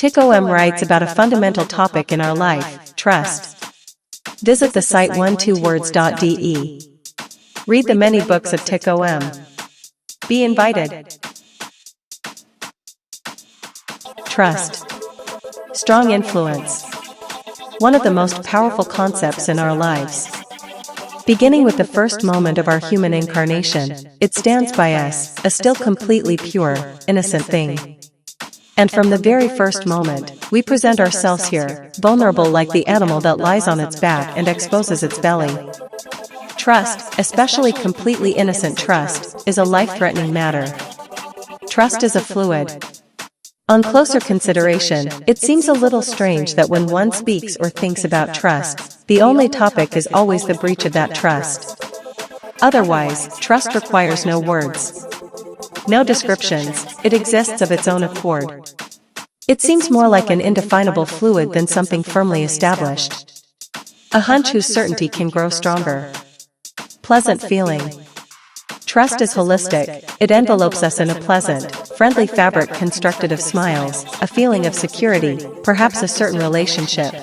Thich Om writes about a fundamental topic in our life, trust. Visit the site 12words.de. Read the many books of Thich Om. Be invited. Trust. Strong influence. One of the most powerful concepts in our lives. Beginning with the first moment of our human incarnation, it stands by us, a still completely pure, innocent thing. And from the very first moment, we present ourselves here, vulnerable like the animal that lies on its back and exposes its belly. Trust, especially completely innocent trust, is a life-threatening matter. Trust is a fluid. On closer consideration, it seems a little strange that when one speaks or thinks about trust, the only topic is always the breach of that trust. Otherwise, trust requires no words. No descriptions, it exists of its own accord. It seems more like an indefinable fluid than something firmly established. A hunch whose certainty can grow stronger. Pleasant feeling. Trust is holistic, it envelopes us in a pleasant, friendly fabric constructed of smiles, a feeling of security, perhaps a certain relationship.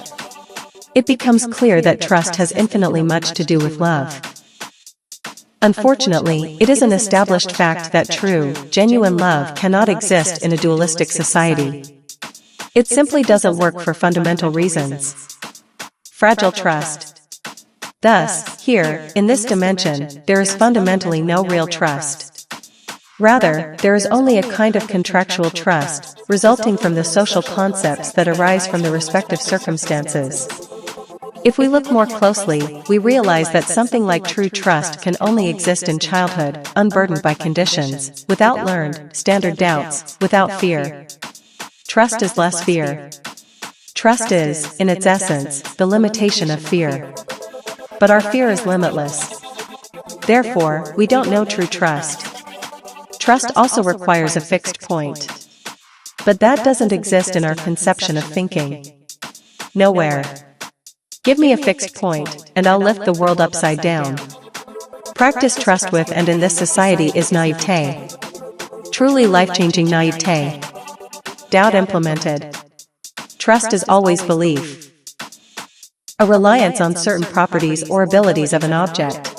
It becomes clear that trust has infinitely much to do with love. Unfortunately, it is an established fact that true, genuine love cannot exist in a dualistic society. It simply doesn't work for fundamental reasons. Fragile trust. Thus, here, in this dimension, there is fundamentally no real trust. Rather, there is only a kind of contractual trust, resulting from the social concepts that arise from the respective circumstances. If we look more closely, we realize that something like true trust can only exist in childhood, unburdened by conditions, without learned, standard doubts, without fear. Trust is less fear. Trust is, in its essence, the limitation of fear. But our fear is limitless. Therefore, we don't know true trust. Trust also requires a fixed point. But that doesn't exist in our conception of thinking. Nowhere. Give me a fixed point, and I'll lift the world upside down. Practice trust with and in this society is naivete. Truly life-changing naivete. Doubt implemented. Trust is always belief. A reliance on certain properties or abilities of an object.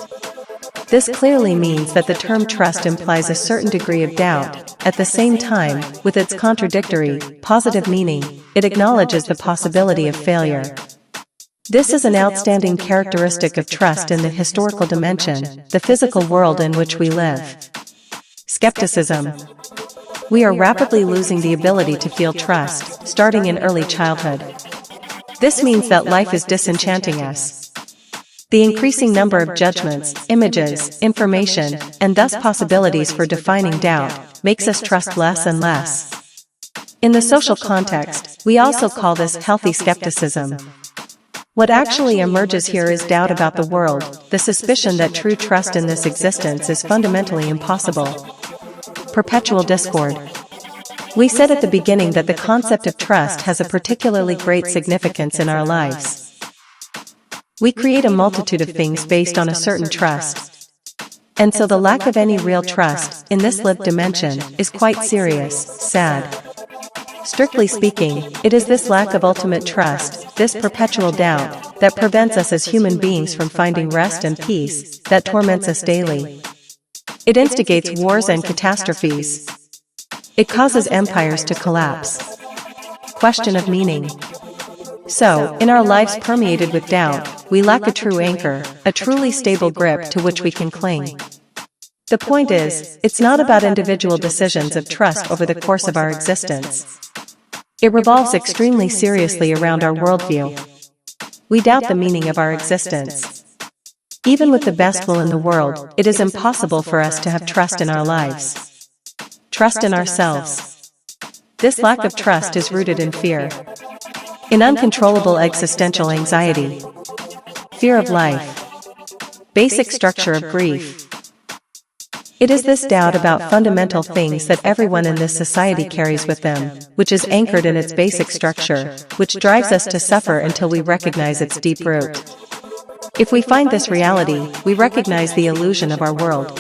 This clearly means that the term trust implies a certain degree of doubt. At the same time, with its contradictory, positive meaning, it acknowledges the possibility of failure. This is an outstanding characteristic of trust in the historical dimension, the physical world in which we live. Skepticism. We are rapidly losing the ability to feel trust, starting in early childhood. This means that life is disenchanting us. The increasing number of judgments, images, information, and thus possibilities for defining doubt, makes us trust less and less. In the social context, we also call this healthy skepticism. What actually emerges here is doubt about the world, the suspicion that true trust in this existence is fundamentally impossible. Perpetual discord. We said at the beginning that the concept of trust has a particularly great significance in our lives. We create a multitude of things based on a certain trust. And so the lack of any real trust, in this lived dimension, is quite serious, sad. Strictly speaking, it is this lack of ultimate trust, this perpetual doubt, that prevents us as human beings from finding rest and peace, that torments us daily. It instigates wars and catastrophes. It causes empires to collapse. Question of meaning. So, in our lives permeated with doubt, we lack a true anchor, a truly stable grip to which we can cling. The point is, it's not about individual decisions of trust over the course of our existence. It revolves extremely seriously around our worldview. We doubt the meaning of our existence. Even with the best will in the world, it is impossible for us to have trust in our lives. Trust in ourselves. This lack of trust is rooted in fear. In uncontrollable existential anxiety. Fear of life. Basic structure of grief. It is this doubt about fundamental things that everyone in this society carries with them, which is anchored in its basic structure, which drives us to suffer until we recognize its deep root. If we find this reality, we recognize the illusion of our world.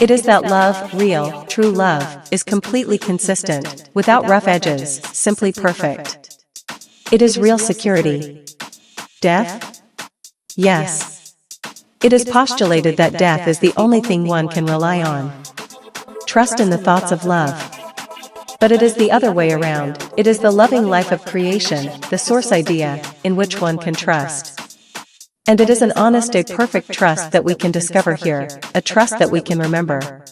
It is that love, real, true love, is completely consistent, without rough edges, simply perfect. It is real security. Death? Yes. It is postulated that death is the only thing one can rely on. Trust in the thoughts of love. But it is the other way around. It is the loving life of creation, the source idea, in which one can trust. And it is an honest, a perfect trust that we can discover here, a trust that we can remember.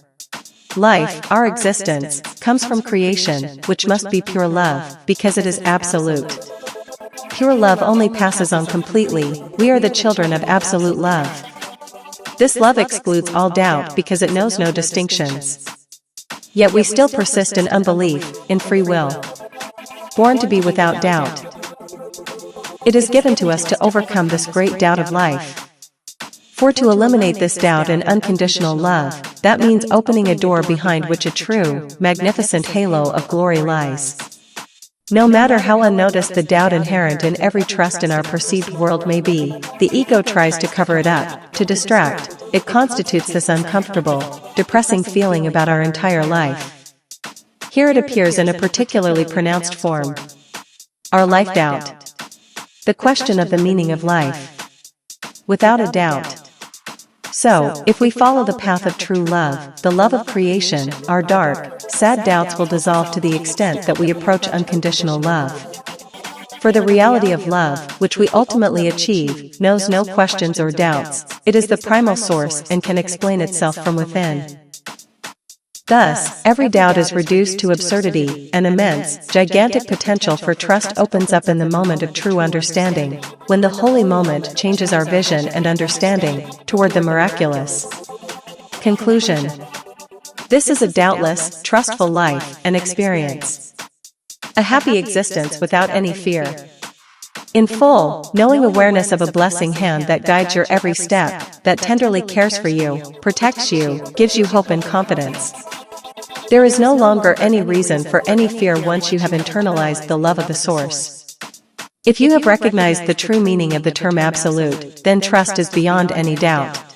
Life, our existence, comes from creation, which must be pure love, because it is absolute. Pure love only passes on completely. We are the children of absolute love. This love excludes all doubt because it knows no distinctions. Yet we still persist in unbelief, in free will. Born to be without doubt. It is given to us to overcome this great doubt of life. For to eliminate this doubt in unconditional love, that means opening a door behind which a true, magnificent halo of glory lies. No matter how unnoticed the doubt inherent in every trust in our perceived world may be, the ego tries to cover it up, to distract. It constitutes this uncomfortable, depressing feeling about our entire life. Here it appears in a particularly pronounced form. Our life doubt. The question of the meaning of life. Without a doubt. So, if we follow the path of true love, the love of creation, our dark, sad doubts will dissolve to the extent that we approach unconditional love. For the reality of love, which we ultimately achieve, knows no questions or doubts. It is the primal source and can explain itself from within. Thus, every doubt is reduced to absurdity, and immense, gigantic potential for trust opens up in the moment of true understanding, when the holy moment changes our vision and understanding toward the miraculous. Conclusion. This is a doubtless, trustful life and experience. A happy existence without any fear. In full, knowing awareness of a blessing hand that guides your every step, that tenderly cares for you, protects you, gives you hope and confidence. There is no longer any reason for any fear once you have internalized the love of the source. If you have recognized the true meaning of the term absolute, then trust is beyond any doubt.